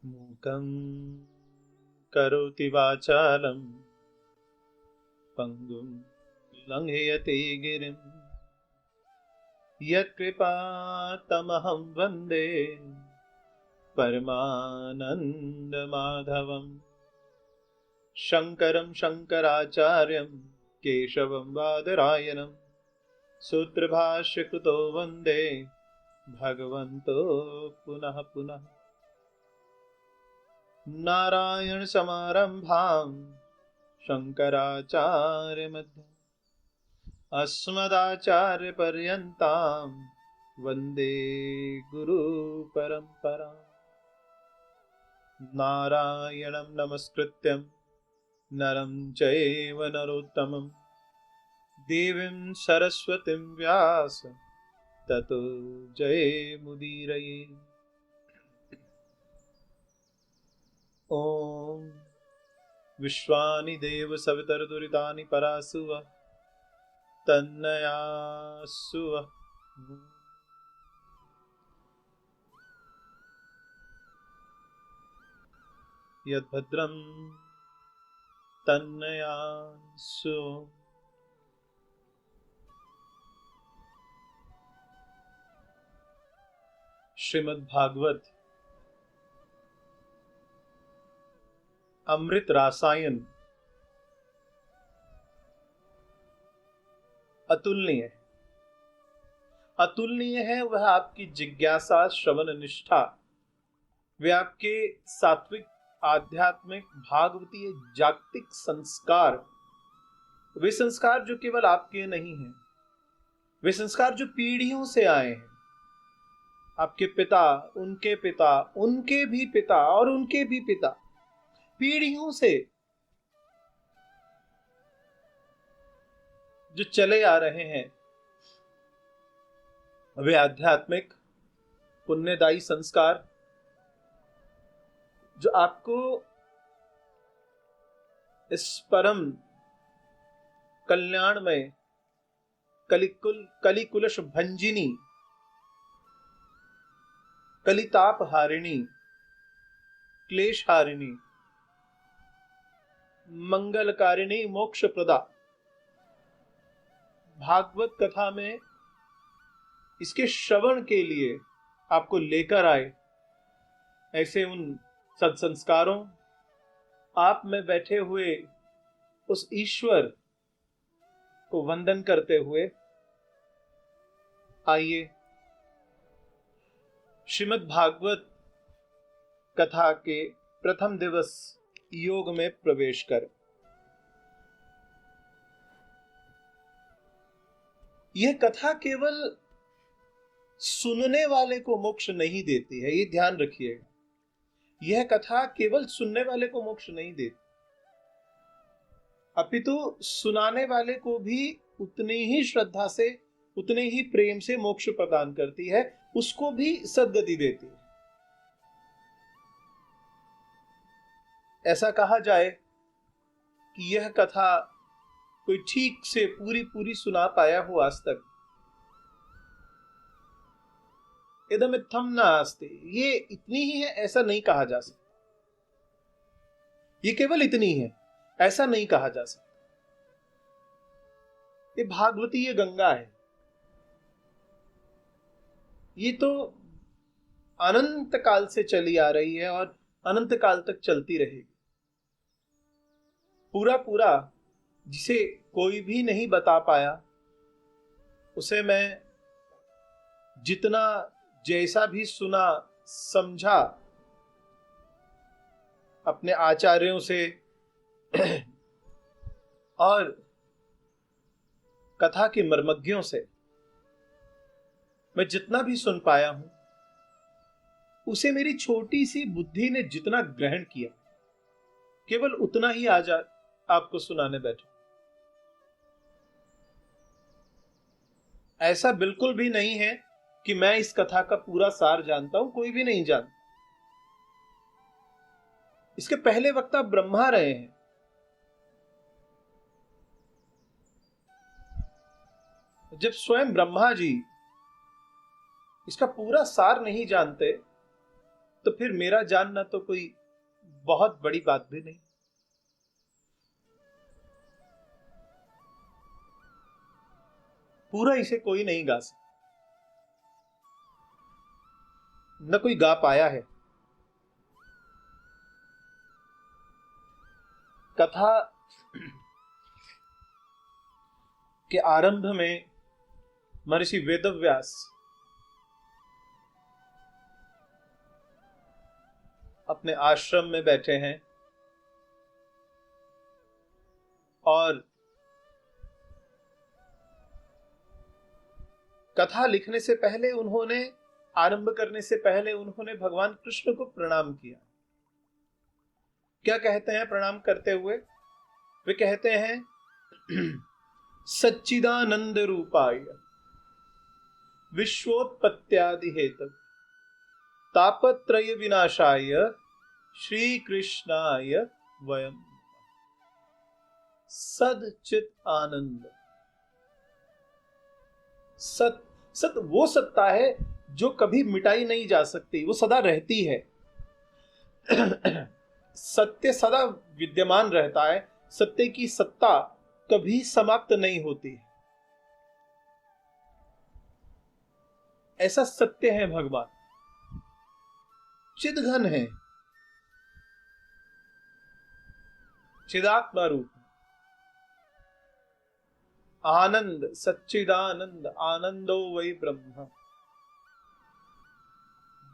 मूकं करोति वाचालं पङ्गुं लङ्घयते गिरिं यत्कृपातमहं वन्दे परमानन्दमाधवम् शङ्करं शङ्कराचार्यं केशवं बादरायणं सूत्रभाष्यकृतो वन्दे भगवन्तो पुनः पुनः। नारायणसमारम्भां शङ्कराचार्यमध्यम् अस्मदाचार्यपर्यन्तां वन्दे गुरुपरम्पराम्। नारायणं नमस्कृत्यं नरं चैव नरोत्तमं देवीं सरस्वतीं व्यास ततो जयमुदीरये। ॐ विश्वानि देव सवितर्दुरितानि परासुव तन्नयासुव। यद्भद्रं तन्नयासु। श्रीमद्भागवत अमृत रासायन अतुलनीय है। अतुलनीय है वह आपकी जिज्ञासा, श्रवण निष्ठा, वे आपके सात्विक आध्यात्मिक भागवतीय जागतिक संस्कार, वे संस्कार जो केवल आपके नहीं हैं, वे संस्कार जो पीढ़ियों से आए हैं। आपके पिता, उनके पिता, उनके भी पिता और उनके भी पिता, पीढ़ियों से जो चले आ रहे हैं, वे आध्यात्मिक पुण्यदायी संस्कार जो आपको इस परम कल्याणमय कलिकुलश भंजिनी, कलिताप हारिणी, क्लेश हारिणी, मंगलकारिणी, मोक्ष प्रदा भागवत कथा में इसके श्रवण के लिए आपको लेकर आए। ऐसे उन सत्संस्कारों, आप में बैठे हुए उस ईश्वर को वंदन करते हुए आइए श्रीमद् भागवत कथा के प्रथम दिवस योग में प्रवेश कर। यह कथा केवल सुनने वाले को मोक्ष नहीं देती है, ये ध्यान रखिएगा। यह कथा केवल सुनने वाले को मोक्ष नहीं देती, अपितु सुनाने वाले को भी उतनी ही श्रद्धा से, उतने ही प्रेम से मोक्ष प्रदान करती है, उसको भी सद्गति देती है। ऐसा कहा जाए कि यह कथा कोई ठीक से पूरी सुना पाया हो आज तक, इदम इत्थम न आस्ते, ये इतनी ही है ऐसा नहीं कहा जा सकता। ये केवल इतनी है ऐसा नहीं कहा जा सकता। ये भागवती, ये गंगा है, ये तो अनंत काल से चली आ रही है और अनंत काल तक चलती रहेगी। पूरा जिसे कोई भी नहीं बता पाया, उसे मैं जितना जैसा भी सुना समझा अपने आचार्यों से और कथा के मर्मज्ञों से, मैं जितना भी सुन पाया हूं, उसे मेरी छोटी सी बुद्धि ने जितना ग्रहण किया, केवल उतना ही आज आपको सुनाने बैठा। ऐसा बिल्कुल भी नहीं है कि मैं इस कथा का पूरा सार जानता हूं, कोई भी नहीं जानता। इसके पहले वक्ता ब्रह्मा रहे हैं, जब स्वयं ब्रह्मा जी इसका पूरा सार नहीं जानते तो फिर मेरा जानना तो कोई बहुत बड़ी बात भी नहीं। पूरा इसे कोई नहीं गा सकता, न कोई गा पाया है। कथा के आरंभ में महर्षि वेदव्यास अपने आश्रम में बैठे हैं और कथा लिखने से पहले उन्होंने, आरंभ करने से पहले उन्होंने भगवान कृष्ण को प्रणाम किया। क्या कहते हैं प्रणाम करते हुए? वे कहते हैं सच्चिदानंद रूपाय विश्वोत्पत्त्यादि हेतु तापत्रय विनाशाय श्री कृष्णाय वयम। सदचित आनंद। सत वो सत्ता है जो कभी मिटाई नहीं जा सकती, वो सदा रहती है। सत्य सदा विद्यमान रहता है, सत्य की सत्ता कभी समाप्त नहीं होती। ऐसा सत्य है भगवान, चिदघन है, चिदात्मा रूप, आनंद, सच्चिदानंद, आनंदो वै ब्रह्म।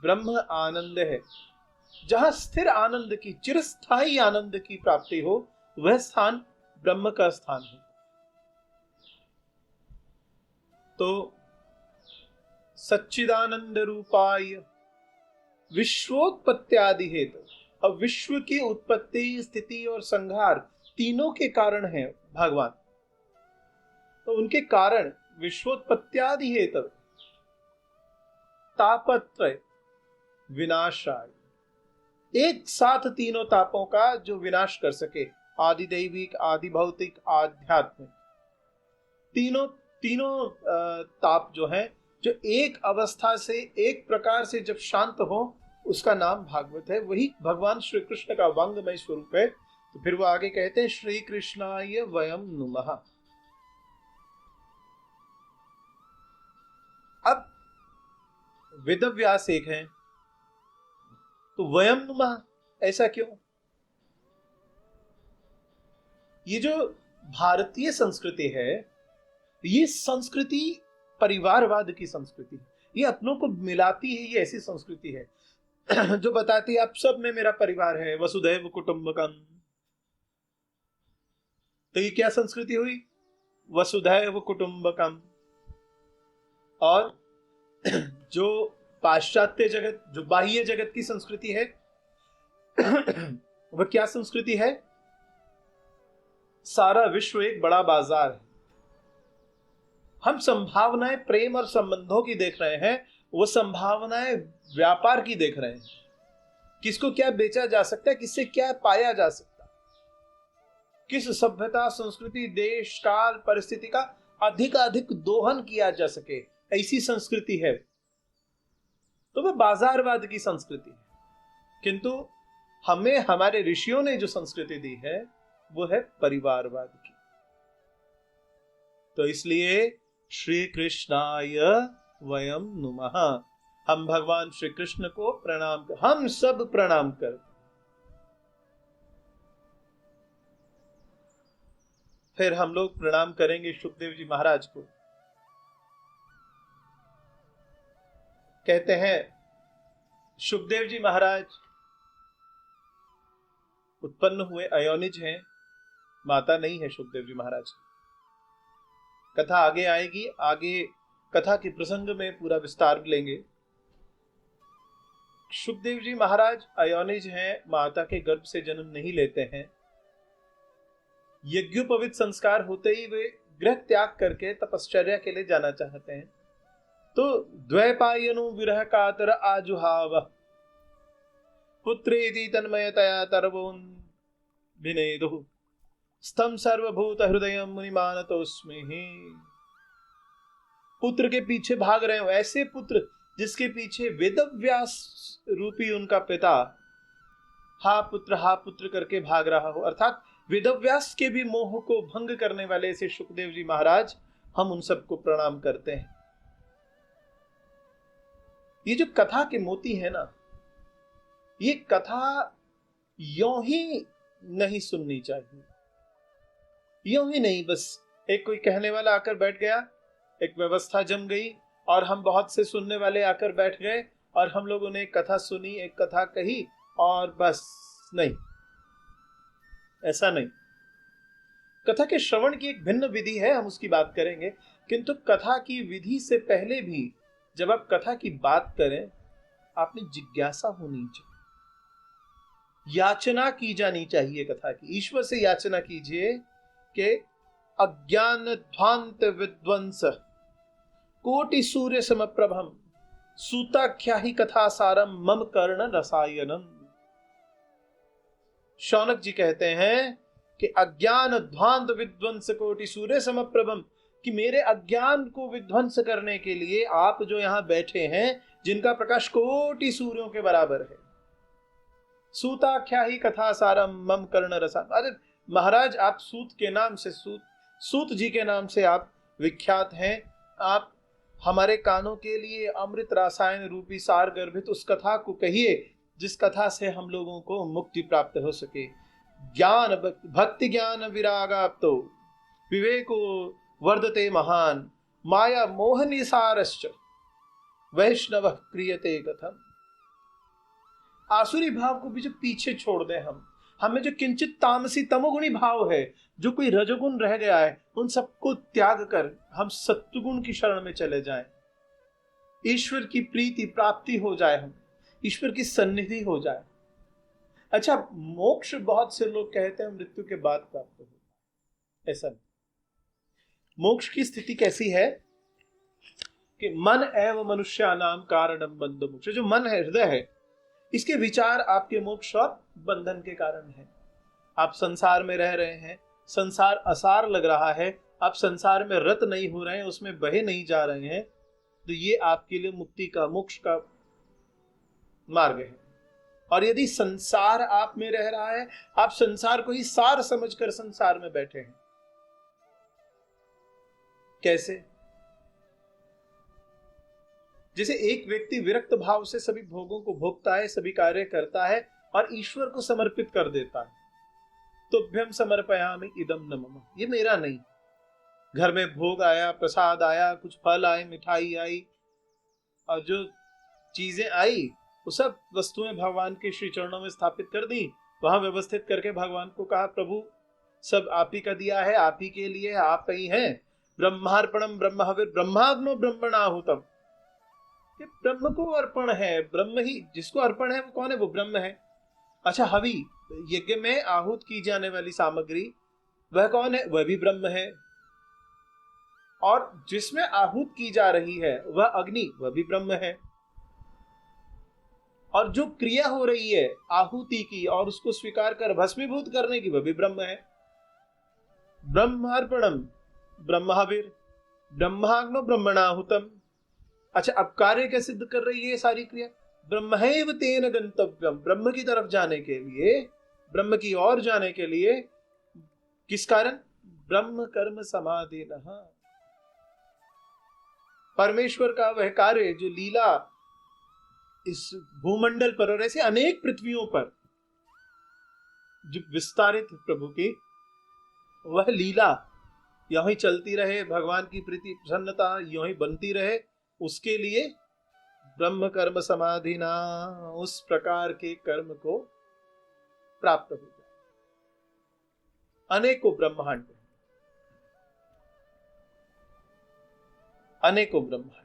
ब्रह्म आनंद है। जहां स्थिर आनंद की, चिरस्थायी आनंद की प्राप्ति हो, वह स्थान ब्रह्म का स्थान है। तो सच्चिदानंद रूपाय विश्वोत्पत्त्यादि हेतु, अब विश्व की उत्पत्ति, स्थिति और संहार तीनों के कारण है भगवान। तो उनके कारण विश्वोत्पत्त्यादि हेतु तापत्रय विनाशाय, एक साथ तीनों तापों का जो विनाश कर सके, आदि दैविक, आदि भौतिक, आध्यात्मिक, तीनों ताप जो है, जो एक अवस्था से, एक प्रकार से जब शांत हो, उसका नाम भागवत है। वही भगवान श्री कृष्ण का वांगमय स्वरूप है। तो फिर वो आगे कहते हैं श्री कृष्णाय वयम नुमः। अब वेदव्यास एक हैं, तो वयम नुमः ऐसा क्यों? ये जो भारतीय संस्कृति है, ये संस्कृति परिवारवाद की संस्कृति है। ये अपनों को मिलाती है। ये ऐसी संस्कृति है जो बताती है आप सब में मेरा परिवार है, वसुधैव कुटुंबकम। तो ये क्या संस्कृति हुई? वसुधैव कुटुंबकम। और जो पाश्चात्य जगत, जो बाह्य जगत की संस्कृति है, वह क्या संस्कृति है? सारा विश्व एक बड़ा बाजार है। हम संभावनाएं प्रेम और संबंधों की देख रहे हैं, वो संभावनाएं व्यापार की देख रहे हैं। किसको क्या बेचा जा सकता है, किससे क्या पाया जा सकता है, किस सभ्यता, संस्कृति, देश, काल, परिस्थिति का अधिक दोहन किया जा सके, ऐसी संस्कृति है। तो वह बाजारवाद की संस्कृति है। किंतु हमें हमारे ऋषियों ने जो संस्कृति दी है, वो है परिवारवाद की। तो इसलिए श्री कृष्णाय वयम नुमः, हम भगवान श्री कृष्ण को प्रणाम कर, हम सब प्रणाम कर। फिर हम लोग प्रणाम करेंगे सुखदेव जी महाराज को। कहते हैं सुखदेव जी महाराज उत्पन्न हुए अयोनिज हैं, माता नहीं है सुखदेव जी महाराज। कथा आगे आएगी, आगे कथा के प्रसंग में पूरा विस्तार लेंगे। सुखदेव जी महाराज अयोनिज हैं, माता के गर्भ से जन्म नहीं लेते हैं। यज्ञोपवीत संस्कार होते ही वे गृह त्याग करके तपश्चर्या के लिए जाना चाहते हैं। तो द्वैपायनो विरह कातर आजुहाव पुत्रेति तन्मयतया तरवोन विनेदुः स्तम सर्वभूत हृदय मुनिमानतोस्मि। पुत्र के पीछे भाग रहे हो, ऐसे पुत्र जिसके पीछे वेदव्यास रूपी उनका पिता हा पुत्र करके भाग रहा हो, अर्थात वेदव्यास के भी मोह को भंग करने वाले ऐसे सुखदेव जी महाराज, हम उन सबको प्रणाम करते हैं। ये जो कथा के मोती है ना, ये कथा यों ही नहीं सुननी चाहिए, यों ही नहीं बस एक कोई कहने वाला आकर बैठ गया, एक व्यवस्था जम गई और हम बहुत से सुनने वाले आकर बैठ गए और हम लोगों ने एक कथा सुनी, एक कथा कही और बस। नहीं, ऐसा नहीं। कथा के श्रवण की एक भिन्न विधि है, हम उसकी बात करेंगे, किंतु कथा की विधि से पहले भी जब आप कथा की बात करें, आपने जिज्ञासा होनी चाहिए, याचना की जानी चाहिए कथा की। ईश्वर से याचना कीजिए कि अज्ञान ध्वांत विध्वंस कोटि सूर्य समप्रभम सूताख्या ही कथा सारम मम कर्ण रसायनम। शौनक जी कहते हैं कि अज्ञान ध्वांत विध्वंस कोटि सूर्य समप्रभम, कि मेरे अज्ञान को विध्वंस करने के लिए आप जो यहां बैठे हैं, जिनका प्रकाश कोटि सूर्यों के बराबर है, सूताख्या ही कथा सारम मम कर्ण रसा। अरे महाराज, आप सूत के नाम से, सूत जी के नाम से आप विख्यात हैं। आप हमारे कानों के लिए अमृत रासायन रूपी सार गर्भित उस कथा को कहिए जिस कथा से हम लोगों को मुक्ति प्राप्त हो सके। ज्ञान भक्ति ज्ञान विरागाप्तो विवेको वर्धते महान माया मोह निसारश्च वैष्णव क्रियते कथम। आसुरी भाव को भी जो पीछे छोड़ दें, हमें जो किंचित तामसी तमोगुणी भाव है, जो कोई रजोगुण रह गया है, उन सबको त्याग कर हम सत्वगुण की शरण में चले जाएं। ईश्वर की प्रीति प्राप्ति हो जाए, हम ईश्वर की सन्निधि हो जाए। अच्छा, मोक्ष बहुत से लोग कहते हैं मृत्यु के बाद प्राप्त हो, ऐसा नहीं। मोक्ष की स्थिति कैसी है कि मन एवं मनुष्यानाम कारणम बंध मोक्ष। जो मन है, हृदय है, इसके विचार आपके मोक्ष और बंधन के कारण है। आप संसार में रह रहे हैं, संसार असार लग रहा है, आप संसार में रत नहीं हो रहे हैं, उसमें बहे नहीं जा रहे हैं, तो ये आपके लिए मुक्ति का, मोक्ष का मार्ग है। और यदि संसार आप में रह रहा है, आप संसार को ही सार समझकर संसार में बैठे हैं, कैसे? जैसे एक व्यक्ति विरक्त भाव से सभी भोगों को भोगता है, सभी कार्य करता है और ईश्वर को समर्पित कर देता है, तुभ्यम समर्पयामि इदम न मम, ये मेरा नहीं। घर में भोग आया, प्रसाद आया, कुछ फल आए, मिठाई आई, और जो चीजें आई वो सब वस्तुएं भगवान के श्री चरणों में स्थापित कर दी, वहां व्यवस्थित करके भगवान को कहा, प्रभु सब आप ही का दिया है, आप ही के लिए, आप ही हैं। ब्रह्मार्पणम ब्रह्म हविर ब्रह्माग्नो ब्रह्मणाहुतम, ये ब्रह्म को अर्पण है, ब्रह्म ही जिसको अर्पण है वो कौन है? वो ब्रह्म है। अच्छा, हवि यज्ञ में आहूत की जाने वाली सामग्री, वह कौन है? वह भी ब्रह्म है। और जिसमें आहूत की जा रही है वह अग्नि, वह भी ब्रह्म है। और जो क्रिया हो रही है आहुति की और उसको स्वीकार कर भस्मीभूत करने की, वह भी ब्रह्म है। ब्रह्मार्पणम ब्रह्महविर ब्रह्माग्नो ब्रह्मणाहुतम। अच्छा, अब कार्य क्या सिद्ध कर रही है ये सारी क्रिया? ब्रह्मैव तेन गंतव्यम, ब्रह्म की तरफ जाने के लिए, ब्रह्म की ओर जाने के लिए। किस कारण? ब्रह्म कर्म समाधिनः, परमेश्वर का वह कार्य जो लीला इस भूमंडल पर और ऐसे अनेक पृथ्वियों पर जो विस्तारित प्रभु की, वह लीला यहीं चलती रहे, भगवान की प्रीति प्रसन्नता यहीं बनती रहे, उसके लिए ब्रह्म कर्म समाधि ना, उस प्रकार के कर्म को प्राप्त हो जाए। अनेकों ब्रह्मांड, अनेकों ब्रह्मांड।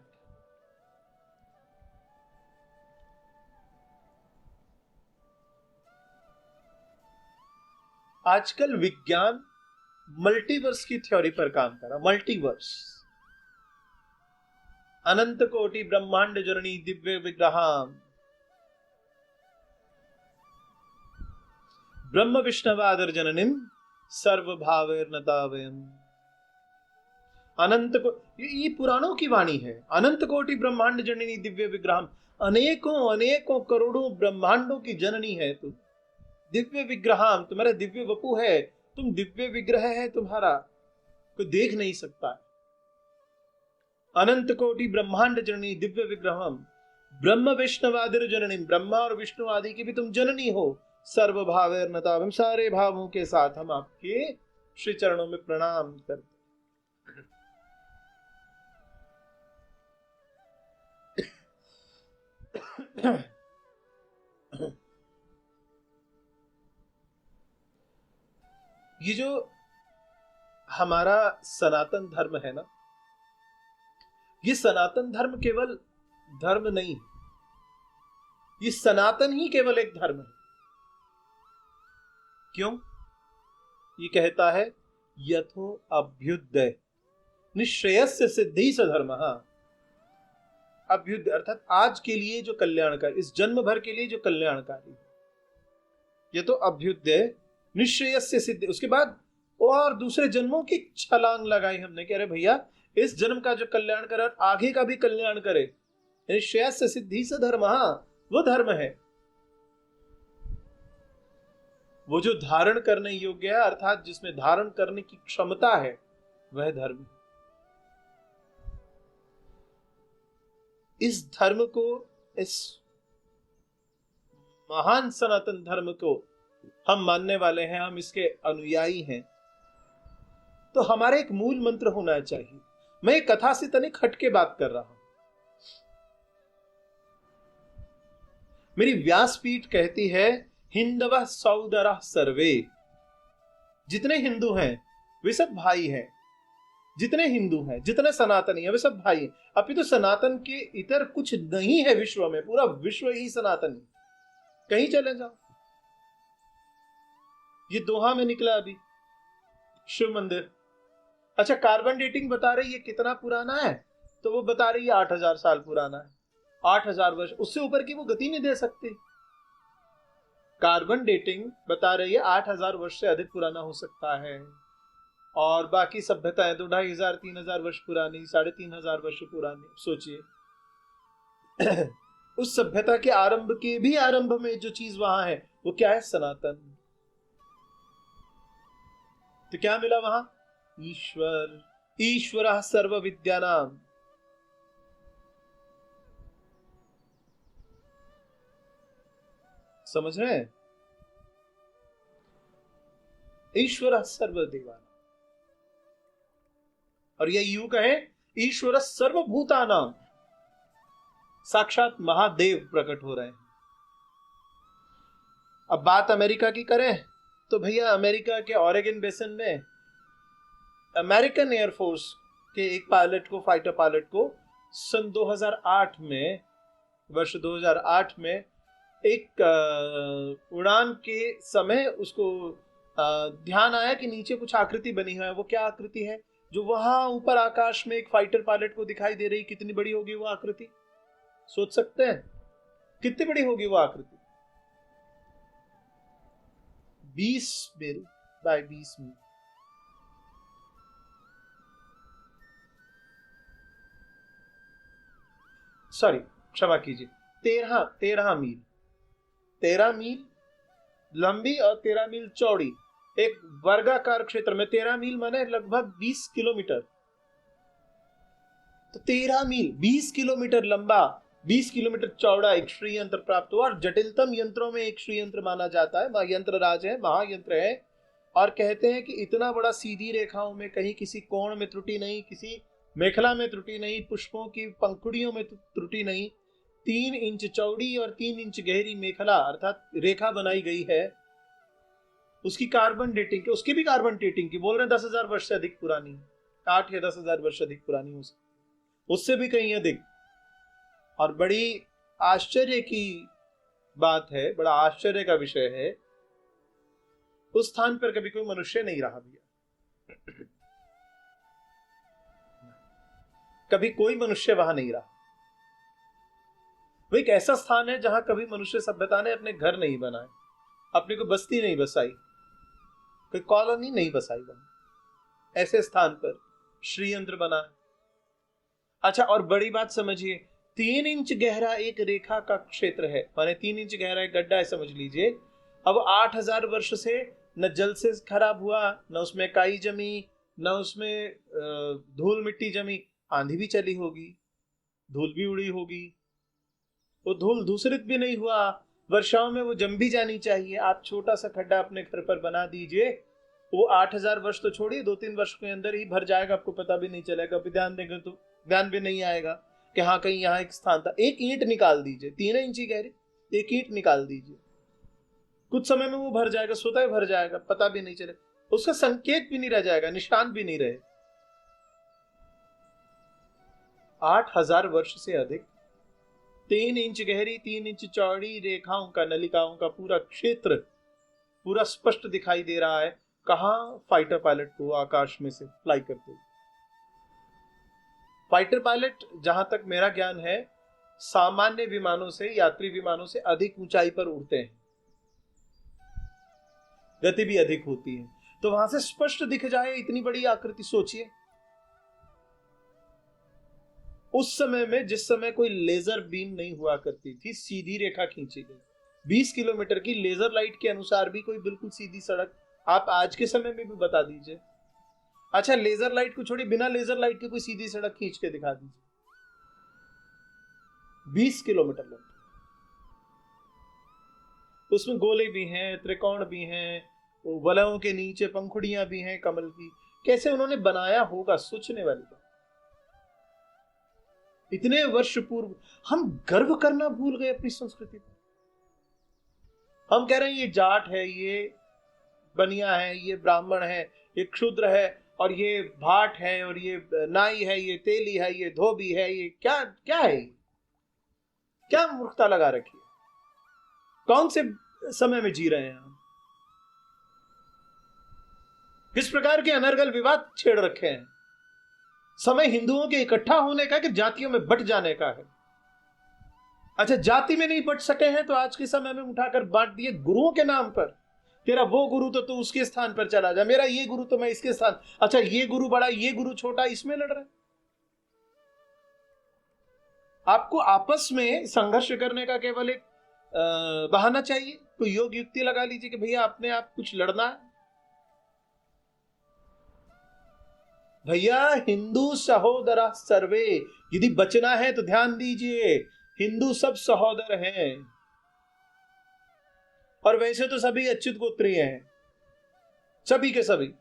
आजकल विज्ञान मल्टीवर्स की थ्योरी पर काम कर रहा। मल्टीवर्स, अनंत कोटि ब्रह्मांड जननी दिव्य विग्रहाम ब्रह्म विष्णवादर जननीम सर्वभावेर्नतावयम्। अनंत को, ये पुराणों की वाणी है। अनंत कोटि ब्रह्मांड जननी दिव्य विग्रह, अनेकों अनेकों करोड़ों ब्रह्मांडों की जननी है तुम। दिव्य विग्रह, तुम्हारा दिव्य वपु है, तुम दिव्य विग्रह है तुम्हारा, कोई देख नहीं सकता। अनंत कोटि ब्रह्मांड जननी दिव्य विग्रह, ब्रह्म विष्णुवादिर जननी, ब्रह्मा और विष्णु आदि की भी तुम जननी हो। सर्व भावेर्नता, हम सारे भावों के साथ हम आपके श्री चरणों में प्रणाम करते। ये जो हमारा सनातन धर्म है ना, ये सनातन धर्म केवल धर्म नहीं, ये सनातन ही केवल एक धर्म है। क्यों? ये कहता है यथो अभ्युदय निश्रेयस्य सिद्धि स धर्म। अभ्युदय अर्थात आज के लिए जो कल्याणकारी, इस जन्म भर के लिए जो कल्याणकारी, ये तो अभ्युदय निश्रेयस्य सिद्धि। उसके बाद और दूसरे जन्मों की छलांग लगाई हमने, कह रहे भैया इस जन्म का जो कल्याण करे और आगे का भी कल्याण करे, निश्रेयस्य सिद्धि स धर्म, वो धर्म है। वो जो धारण करने योग्य है, अर्थात जिसमें धारण करने की क्षमता है, वह धर्म है। इस धर्म को, इस महान सनातन धर्म को हम मानने वाले हैं, हम इसके अनुयायी हैं, तो हमारा एक मूल मंत्र होना चाहिए। मैं एक कथा से तनिक हटके बात कर रहा हूं। मेरी व्यासपीठ कहती है हिंदव सौदरा सर्वे, जितने हिंदू हैं वे सब भाई हैं, जितने हिंदू हैं, जितने सनातनी हैं वे सब भाई हैं। अभी तो सनातन के इतर कुछ नहीं है विश्व में, पूरा विश्व ही सनातनी। कहीं चले जाओ, ये दोहा में निकला अभी शिव मंदिर। अच्छा, कार्बन डेटिंग बता रही है कितना पुराना है, तो वो बता रही है 8000 साल पुराना है। 8000 वर्ष, उससे ऊपर की वो गति नहीं दे सकती। कार्बन डेटिंग बता रही है 8000 वर्ष से अधिक पुराना हो सकता है, और बाकी सभ्यताएं तो 2500 3000 वर्ष पुरानी, 3500 वर्ष पुरानी। सोचिए उस सभ्यता के आरंभ के भी आरंभ में जो चीज वहां है वो क्या है? सनातन। तो क्या मिला वहां? ईश्वर। ईश्वरः सर्व विद्यानाम। समझ रहे हैं? ईश्वरः सर्वदेवानाम। और ये यूं कहे ईश्वरः सर्वभूतानाम, साक्षात महादेव प्रकट हो रहे हैं। अब बात अमेरिका की करें तो भैया अमेरिका के ऑरेगन बेसिन में अमेरिकन एयरफोर्स के एक पायलट को, फाइटर पायलट को सन 2008 में, वर्ष 2008 में एक उड़ान के समय उसको ध्यान आया कि नीचे कुछ आकृति बनी है। वो क्या आकृति है? जो वहां ऊपर आकाश में एक फाइटर पायलट को दिखाई दे रही, कितनी बड़ी होगी वो आकृति? सोच सकते हैं कितनी बड़ी होगी वो आकृति? 20 मील बाय 20 मील। सॉरी, क्षमा कीजिए, 13 मील। 13 मील लंबी और 13 मील चौड़ी एक वर्गाकार क्षेत्र में। 13 मील माने लगभग 20 किलोमीटर। तो 13 मील 20 किलोमीटर लंबा, 20 किलोमीटर चौड़ा एक श्री यंत्र प्राप्त हुआ, और जटिलतम यंत्रों में एक श्री यंत्र माना जाता है। यंत्र राज है, महायंत्र है। और कहते हैं कि इतना बड़ा सीधी रेखाओं में कहीं किसी कोण में त्रुटि नहीं, किसी मेखला में त्रुटि नहीं, पुष्पों की पंखुड़ियों में त्रुटि नहीं। 3 इंच चौड़ी और 3 इंच गहरी मेखला अर्थात रेखा बनाई गई है। उसकी कार्बन डेटिंग की, उसकी भी कार्बन डेटिंग की बोल रहे हैं 10,000 वर्ष से अधिक पुरानी, 8 या 10,000 वर्ष से अधिक पुरानी हो सकती, उससे भी कहीं अधिक। और बड़ी आश्चर्य की बात है, बड़ा आश्चर्य का विषय है, उस स्थान पर कभी कोई मनुष्य नहीं रहा भैया। कभी कोई मनुष्य वहां नहीं रहा। वो एक ऐसा स्थान है जहां कभी मनुष्य सभ्यता ने अपने घर नहीं बनाए, अपने को बस्ती नहीं बसाई, कोई कॉलोनी नहीं बसाई वहां। ऐसे स्थान पर श्रीयंत्र बना है। अच्छा, और बड़ी बात समझिए, 3 इंच गहरा एक रेखा का क्षेत्र है, माने 3 इंच गहरा एक गड्ढा है समझ लीजिए। अब 8000 वर्ष से न जल से खराब हुआ, न उसमें काई जमी, न उसमें धूल मिट्टी जमी। आंधी भी चली होगी, धूल भी उड़ी होगी, वो धूल दूषित भी नहीं हुआ, वर्षाओं में वो जम भी जानी चाहिए। आप छोटा सा खड्डा अपने घर पर बना दीजिए, वो 8000 वर्ष तो छोड़िए, 2-3 वर्ष के अंदर ही भर जाएगा, आपको पता भी नहीं चलेगा। अभी ध्यान देंगे तो ध्यान भी नहीं आएगा कि हाँ कहीं यहाँ एक स्थान था। एक ईंट निकाल दीजिए 3 इंची गहरी, एक ईंट निकाल दीजिए, कुछ समय में वो भर जाएगा, स्वतः भर जाएगा, पता भी नहीं चले, उसका संकेत भी नहीं रह जाएगा, निशान भी नहीं रहे। 8000 वर्ष से अधिक 3 इंच गहरी 3 इंच चौड़ी रेखाओं का, नलिकाओं का पूरा क्षेत्र पूरा स्पष्ट दिखाई दे रहा है। कहां? फाइटर पायलट को आकाश में से फ्लाई करते हुए। फाइटर पायलट, जहां तक मेरा ज्ञान है, सामान्य विमानों से, यात्री विमानों से अधिक ऊंचाई पर उड़ते हैं, गति भी अधिक होती है, तो वहां से स्पष्ट दिख जाए इतनी बड़ी आकृति। सोचिए उस समय में, जिस समय कोई लेजर बीम नहीं हुआ करती थी, सीधी रेखा खींची गई 20 किलोमीटर की लेजर लाइट के अनुसार भी कोई बिल्कुल सीधी सड़क आप आज के समय में भी बता दीजिए। अच्छा, लेजर लाइट को छोड़िए, बिना लेजर लाइट के कोई सीधी सड़क खींच के दिखा दीजिए, 20 किलोमीटर लंबी। उसमें गोले भी हैं, त्रिकोण भी हैं, वलयों के नीचे पंखुड़ियां भी हैं कमल की। कैसे उन्होंने बनाया होगा, सोचने वाली बात। इतने वर्ष पूर्व हम गर्व करना भूल गए अपनी संस्कृति पर। हम कह रहे हैं ये जाट है, ये बनिया है, ये ब्राह्मण है, ये क्षुद्र है, और ये भाट है, और ये नाई है, ये तेली है, ये धोबी है। ये क्या क्या है? क्या मूर्खता लगा रखी है? कौन से समय में जी रहे हैं हम? किस प्रकार के अनर्गल विवाद छेड़ रखे हैं? समय हिंदुओं के इकट्ठा होने का कि जातियों में बट जाने का है? अच्छा, जाति में नहीं बट सके हैं तो आज के समय में उठाकर बांट दिए गुरुओं के नाम पर। तेरा वो गुरु तो तू उसके स्थान पर चला जा, मेरा ये गुरु तो मैं इसके स्थान। अच्छा, ये गुरु बड़ा, ये गुरु छोटा, इसमें लड़ रहे। आपको आपस में संघर्ष करने का केवल एक बहाना चाहिए, कोई योग युक्ति लगा लीजिए कि भैया अपने आप कुछ लड़ना है। भैया हिंदू सहोदरा सर्वे, यदि बचना है तो ध्यान दीजिए, हिंदू सब सहोदर हैं। और वैसे तो सभी अच्युत गोत्रीय हैं, सभी के सभी।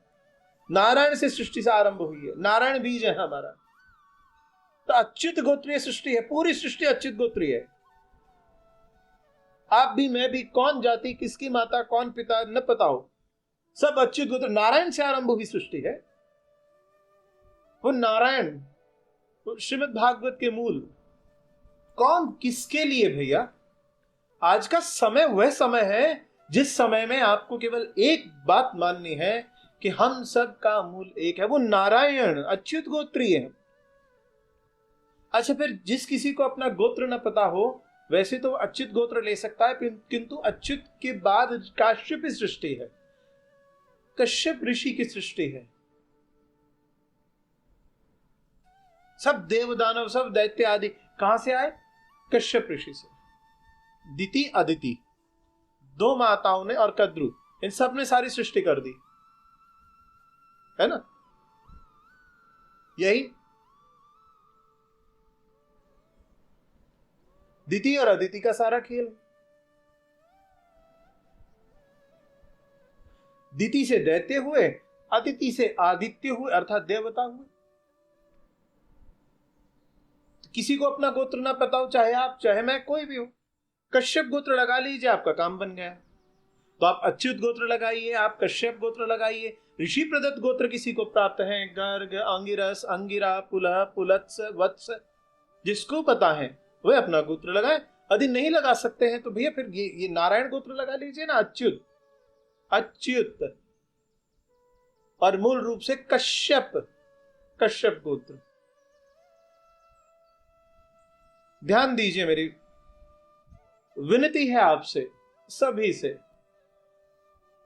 नारायण से सृष्टि से आरंभ हुई है, नारायण बीज है हमारा, तो अच्युत गोत्रीय सृष्टि है, पूरी सृष्टि अच्युत गोत्रीय है। आप भी मैं भी, कौन जाति किसकी माता कौन पिता न पता हो, सब अच्युत गोत्र, नारायण से आरंभ हुई सृष्टि है। वो नारायण, वो श्रीमद् भागवत के मूल। कौन किसके लिए भैया? आज का समय वह समय है जिस समय में आपको केवल एक बात माननी है कि हम सब का मूल एक है, वो नारायण अच्युत गोत्रीय है। अच्छा, फिर जिस किसी को अपना गोत्र न पता हो, वैसे तो अच्युत गोत्र ले सकता है, किंतु अच्युत के बाद काश्यप की सृष्टि है, कश्यप ऋषि की सृष्टि है। सब देवदानव सब दैत्य आदि कहां से आए? कश्यप ऋषि से। दिति अदिति, दो माताओं ने, और कद्रु, इन सब ने सारी सृष्टि कर दी, है ना? यही दिति और अदिति का सारा खेल। दिति से दैत्य हुए, अदिति से आदित्य हुए, अर्थात देवता हुए। किसी को अपना गोत्र ना पता हो, चाहे आप चाहे मैं, कोई भी हो, कश्यप गोत्र लगा लीजिए, आपका काम बन गया। तो आप अच्युत गोत्र लगाइए, आप कश्यप गोत्र लगाइए। ऋषि प्रदत्त गोत्र किसी को प्राप्त है, गर्ग, अंगिरस, अंगिरा, पुलह, पुलत्स, वत्स, जिसको पता है वह अपना गोत्र लगाए। यदि नहीं लगा सकते हैं तो भैया फिर ये नारायण गोत्र लगा लीजिए ना, अच्युत। अच्युत और मूल रूप से कश्यप, कश्यप गोत्र। ध्यान दीजिए, मेरी विनती है आपसे सभी से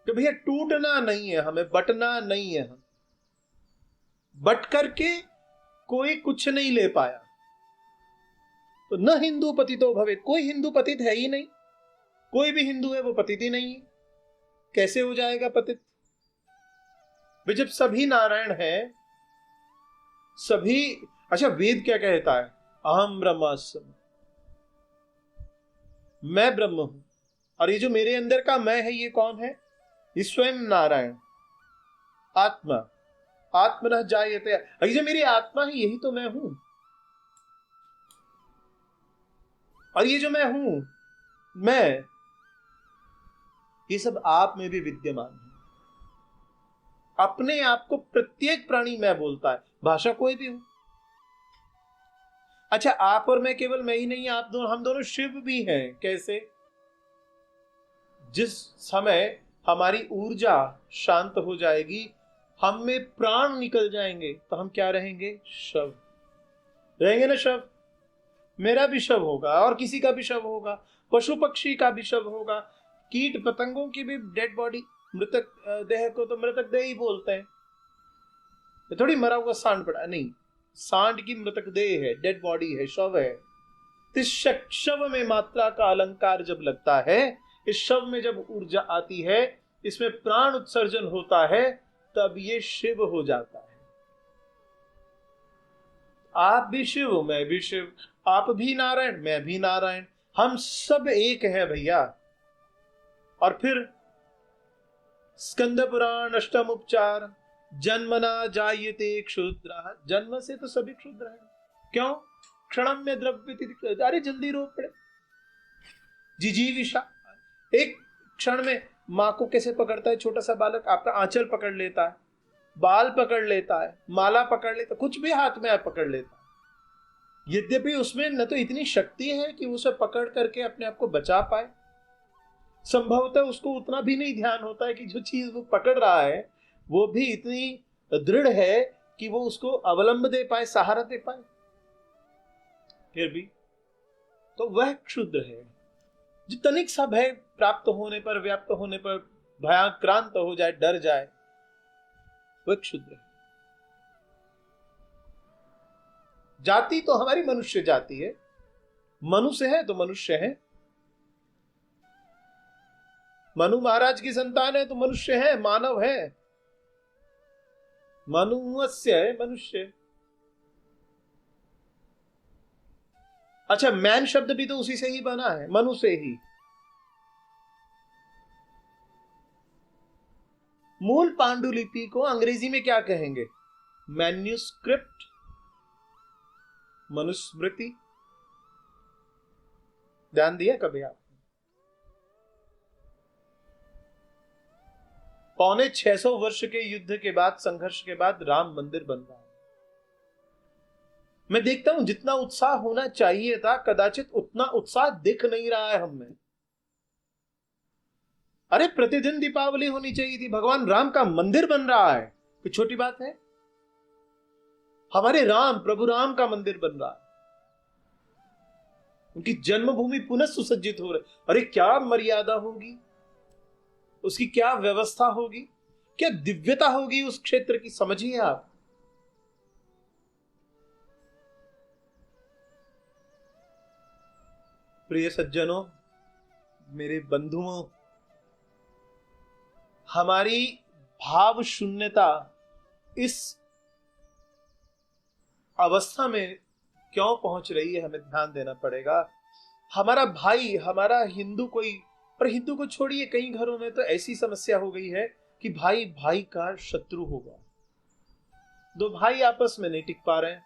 कि भैया टूटना नहीं है, हमें बटना नहीं है। बट करके कोई कुछ नहीं ले पाया। तो न हिंदू पतितो भवेत, कोई हिंदू पतित है ही नहीं, कोई भी हिंदू है वो पतित ही नहीं है, कैसे हो जाएगा पतित? भाई जब सभी नारायण है, सभी, अच्छा वेद क्या कहता है? अहम ब्रह्मास्मि, मैं ब्रह्म हूं। और ये जो मेरे अंदर का मैं है, ये कौन है? ये स्वयं नारायण, आत्मा। आत्मनः जायते, ये जो मेरी आत्मा है यही तो मैं हूं। और ये जो मैं हूं, मैं, ये सब आप में भी विद्यमान है। अपने आप को प्रत्येक प्राणी मैं बोलता है, भाषा कोई भी हो। अच्छा आप और मैं, केवल मैं ही नहीं, आप दोनों, हम दोनों शिव भी हैं। कैसे? जिस समय हमारी ऊर्जा शांत हो जाएगी, हम में प्राण निकल जाएंगे, तो हम क्या रहेंगे? शव रहेंगे ना। शव, मेरा भी शव होगा और किसी का भी शव होगा, पशु पक्षी का भी शव होगा, कीट पतंगों की भी डेड बॉडी, मृतक देह को तो मृतक देह ही बोलते हैं। ये थोड़ी मरा हुआ सांड पड़ा नहीं, सांड की मृतक देह है, डेड बॉडी है, शव है। इस शव में मात्रा का अलंकार जब लगता है, इस शव में जब ऊर्जा आती है, इसमें प्राण उत्सर्जन होता है, तब ये शिव हो जाता है। आप भी शिव, मैं भी शिव, आप भी नारायण, मैं भी नारायण, हम सब एक हैं भैया। और फिर स्कंद पुराण अष्टम उपचार, जन्मना जायते क्षुद्र, जन्म से तो सभी क्षुद्र हैं। क्यों? क्षणम में द्रव्य, अरे जल्दी रो पड़े, जिजीविषा। एक क्षण में मां को कैसे पकड़ता है छोटा सा बालक, आपका आंचल पकड़ लेता है, बाल पकड़ लेता है, माला पकड़ लेता है, कुछ भी हाथ में आप पकड़ लेता है। यद्यपि उसमें न तो इतनी शक्ति है कि उसे पकड़ करके अपने आप को बचा पाए, संभवतः उसको उतना भी नहीं ध्यान होता है कि जो चीज वो पकड़ रहा है वो भी इतनी दृढ़ है कि वो उसको अवलंब दे पाए, सहारा दे पाए। फिर भी तो वह क्षुद्र है। जो तनिक सा भय प्राप्त होने पर, व्याप्त होने पर भयाक्रांत हो जाए, डर जाए, वह क्षुद्र है। जाति तो हमारी मनुष्य जाति है, मनुष्य है तो मनुष्य है। मनु महाराज की संतान है तो मनुष्य है, मानव है, मनुष्य है, मनुष्य। अच्छा मैन शब्द भी तो उसी से ही बना है, मनु से ही। मूल पांडुलिपि को अंग्रेजी में क्या कहेंगे? मैन्यूस्क्रिप्ट, मनुस्मृति। ध्यान दिया कभी आप? 650 वर्ष के युद्ध के बाद, संघर्ष के बाद राम मंदिर बन रहा है। मैं देखता हूं जितना उत्साह होना चाहिए था, कदाचित उतना उत्साह दिख नहीं रहा है हमें। अरे प्रतिदिन दीपावली होनी चाहिए थी, भगवान राम का मंदिर बन रहा है, कोई छोटी बात है? हमारे राम, प्रभु राम का मंदिर बन रहा है, उनकी जन्मभूमि पुनः सुसज्जित हो रही। अरे क्या मर्यादा होगी उसकी, क्या व्यवस्था होगी, क्या दिव्यता होगी उस क्षेत्र की, समझिए आप। प्रिय सज्जनों, मेरे बंधुओं, हमारी भाव शून्यता इस अवस्था में क्यों पहुंच रही है, हमें ध्यान देना पड़ेगा। हमारा भाई, हमारा हिंदू कोई, पर हिंदू को छोड़िए, कई घरों में तो ऐसी समस्या हो गई है कि भाई भाई का शत्रु होगा। दो भाई आपस में नहीं टिक पा रहे हैं,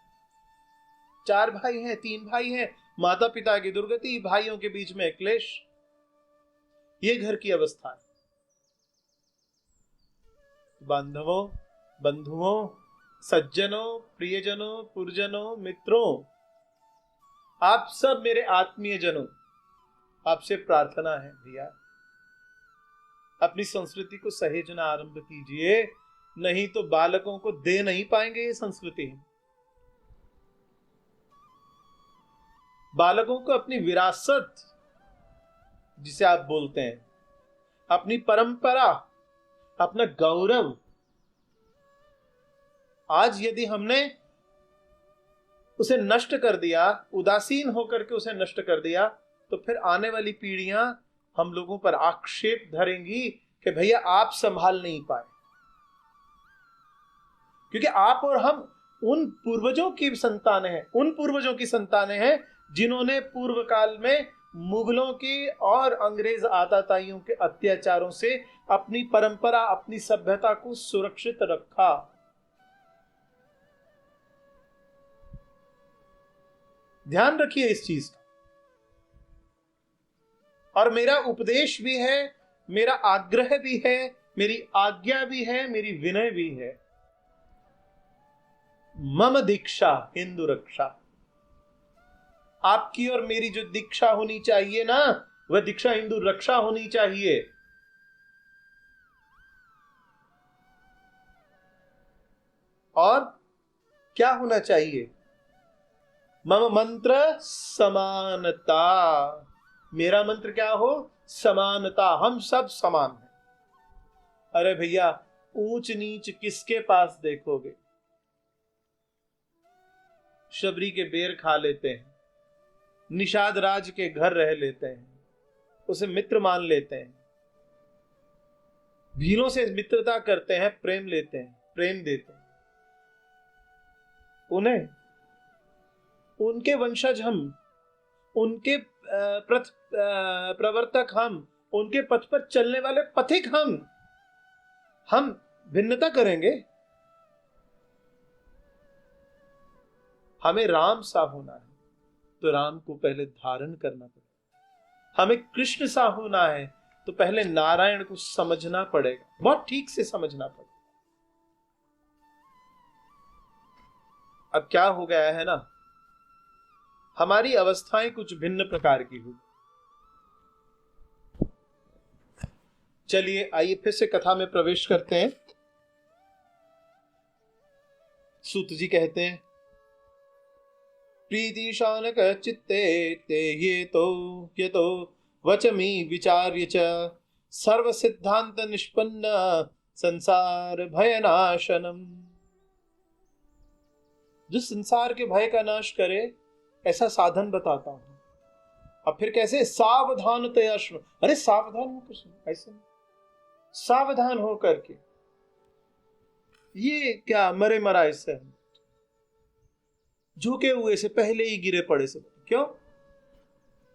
4 भाई हैं, 3 भाई हैं, माता पिता की दुर्गति, भाइयों के बीच में क्लेश, ये घर की अवस्था है। बांधवों, बंधुओं, सज्जनों, प्रियजनों, पुरजनों, मित्रों, आप सब मेरे आत्मीय जनों, आपसे प्रार्थना है भैया, अपनी संस्कृति को सहेजना आरंभ कीजिए, नहीं तो बालकों को दे नहीं पाएंगे ये संस्कृति। बालकों को अपनी विरासत, जिसे आप बोलते हैं, अपनी परंपरा, अपना गौरव, आज यदि हमने उसे नष्ट कर दिया, उदासीन होकर के उसे नष्ट कर दिया, तो फिर आने वाली पीढ़ियां हम लोगों पर आक्षेप धरेंगी कि भैया आप संभाल नहीं पाए। क्योंकि आप और हम उन पूर्वजों की संतानें हैं, उन पूर्वजों की संतानें हैं जिन्होंने पूर्व काल में मुगलों की और अंग्रेज आताताइयों के अत्याचारों से अपनी परंपरा, अपनी सभ्यता को सुरक्षित रखा। ध्यान रखिए इस चीज का। और मेरा उपदेश भी है, मेरा आग्रह भी है, मेरी आज्ञा भी है, मेरी विनय भी है। मम दीक्षा हिंदू रक्षा। आपकी और मेरी जो दीक्षा होनी चाहिए ना, वह दीक्षा हिंदू रक्षा होनी चाहिए। और क्या होना चाहिए? मम मंत्र समानता। मेरा मंत्र क्या हो? समानता। हम सब समान हैं। अरे भैया, ऊंच नीच किसके पास देखोगे? शबरी के बेर खा लेते हैं, निषाद राज के घर रह लेते हैं, उसे मित्र मान लेते हैं, भीलों से मित्रता करते हैं, प्रेम लेते हैं, प्रेम देते हैं। उन्हें, उनके वंशज हम, उनके प्रवर्तक हम, उनके पथ पर चलने वाले पथिक हम भिन्नता करेंगे? हमें राम सा होना है तो राम को पहले धारण करना पड़ेगा। हमें कृष्ण सा होना है तो पहले नारायण को समझना पड़ेगा, बहुत ठीक से समझना पड़ेगा। अब क्या हो गया है ना, हमारी अवस्थाएं कुछ भिन्न प्रकार की हुई। चलिए आइए फिर से कथा में प्रवेश करते हैं। सूत जी कहते हैं, प्रीति शानक चित्ते ते ये तो वचमी विचार्य च सर्व सिद्धांत निष्पन्न संसार भयनाशनम। जो संसार के भय का नाश करे ऐसा साधन बताता हूं। अब फिर कैसे? सावधानतया सुनो। अरे सावधान होकर सुनो, ऐसे नहीं, सावधान होकर के। ये क्या मरे मराए से, झुके हुए से पहले ही गिरे पड़े से। क्यों?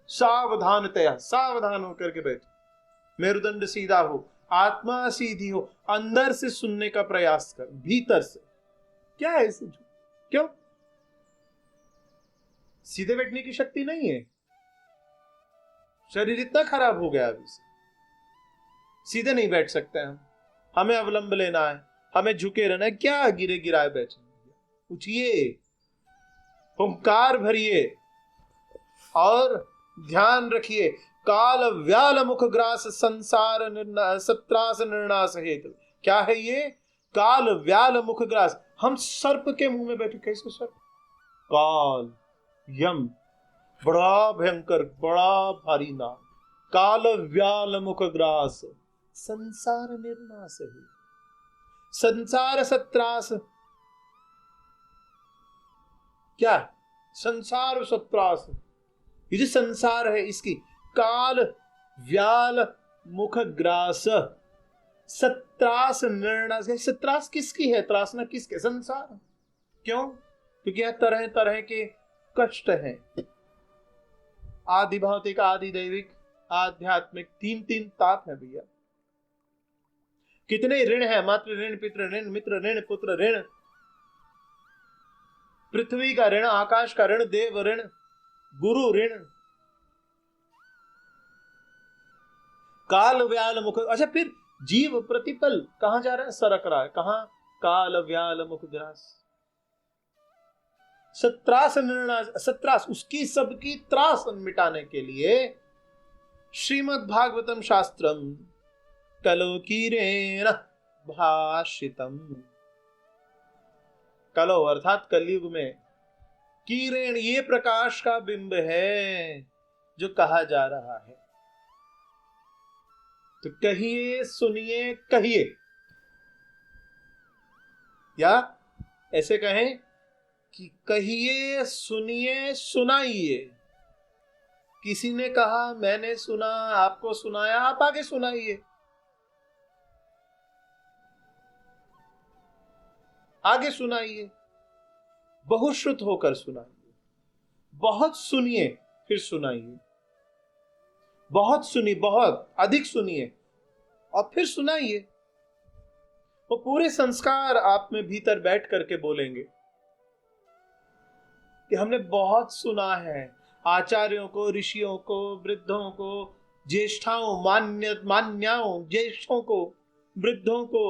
सावधानतया, सावधान होकर के बैठो, मेरुदंड सीधा हो, आत्मा सीधी हो, अंदर से सुनने का प्रयास कर, भीतर से। क्या है इसे? क्यों? सीधे बैठने की शक्ति नहीं है, शरीर इतना खराब हो गया अभी से, सीधे नहीं बैठ सकते हम। हमें अवलंब लेना है, हमें झुके रहना है। क्या गिरे गिराए बैठे? उठिए, हुंकार भरिए और ध्यान रखिए। काल व्याल मुख ग्रास संसार सत्रास निर्णास हेतु। क्या है ये? काल व्याल मुख ग्रास। हम सर्प के मुंह में बैठे। कैसे सर्प? काल, यम, बड़ा भयंकर, बड़ा भारी नाम। काल व्याल मुख ग्रास संसार निर्णास है, संसार सत्रास। क्या? संसार सत्रास। ये जो संसार है इसकी काल व्याल मुख ग्रास सत्रास निर्णास। सत्रास किसकी है? त्रासना किसके? संसार। क्यों? क्योंकि यह तरह तरह के कष्ट हैं, आदि भौतिक, आदि दैविक, आध्यात्मिक, तीन ताप है भैया। कितने ऋण है? मातृ ऋण, पितृ ऋण, मित्र ऋण, पुत्र ऋण, पृथ्वी का ऋण, आकाश का ऋण, देव ऋण, गुरु ऋण, काल व्याल मुख। अच्छा, फिर जीव प्रतिपल कहां जा रहा है? सरक रहा है। कहां? काल व्याल मुख ग्रास सत्रास निर्णास। सत्रास, उसकी सबकी त्रास मिटाने के लिए श्रीमद् भागवतम शास्त्रम कलोकीरेण भाषितम। कलो अर्थात कलयुग में, कीरेण ये प्रकाश का बिंब है जो कहा जा रहा है। तो कहिए, सुनिए, कहिए, या ऐसे कहें कि कहिए, सुनिए, सुनाइए। किसी ने कहा, मैंने सुना, आपको सुनाया, आप आगे सुनाइए, आगे सुनाइए, बहुश्रुत होकर सुनाइए, बहुत सुनिए फिर सुनाइए, बहुत सुनिए, बहुत अधिक सुनिए और फिर सुनाइए। वो पूरे संस्कार आप में भीतर बैठ करके बोलेंगे कि हमने बहुत सुना है, आचार्यों को, ऋषियों को, वृद्धों को, ज्येष्ठाओं, मान्याओं, ज्येष्ठों को, वृद्धों को,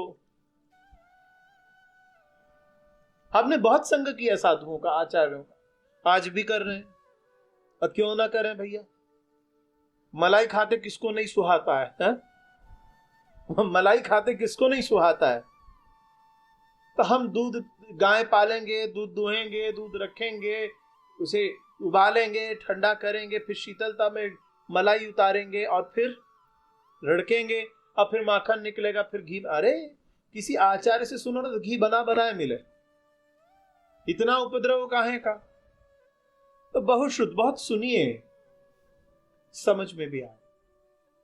हमने बहुत संग किया साधुओं का, आचार्यों का, आज भी कर रहे हैं। और क्यों ना करें भैया? मलाई खाते किसको नहीं सुहाता है? मलाई खाते किसको नहीं सुहाता है? तो हम दूध, गाय पालेंगे, दूध दुहेंगे, दूध रखेंगे, उसे उबालेंगे, ठंडा करेंगे, फिर शीतलता में मलाई उतारेंगे और फिर रड़केंगे और फिर माखन निकलेगा, फिर घी। अरे किसी आचार्य से सुनो ना तो घी बना बनाया मिले, इतना उपद्रव काहे का? तो बहुश्रुत, बहुत सुनिए, समझ में भी आए।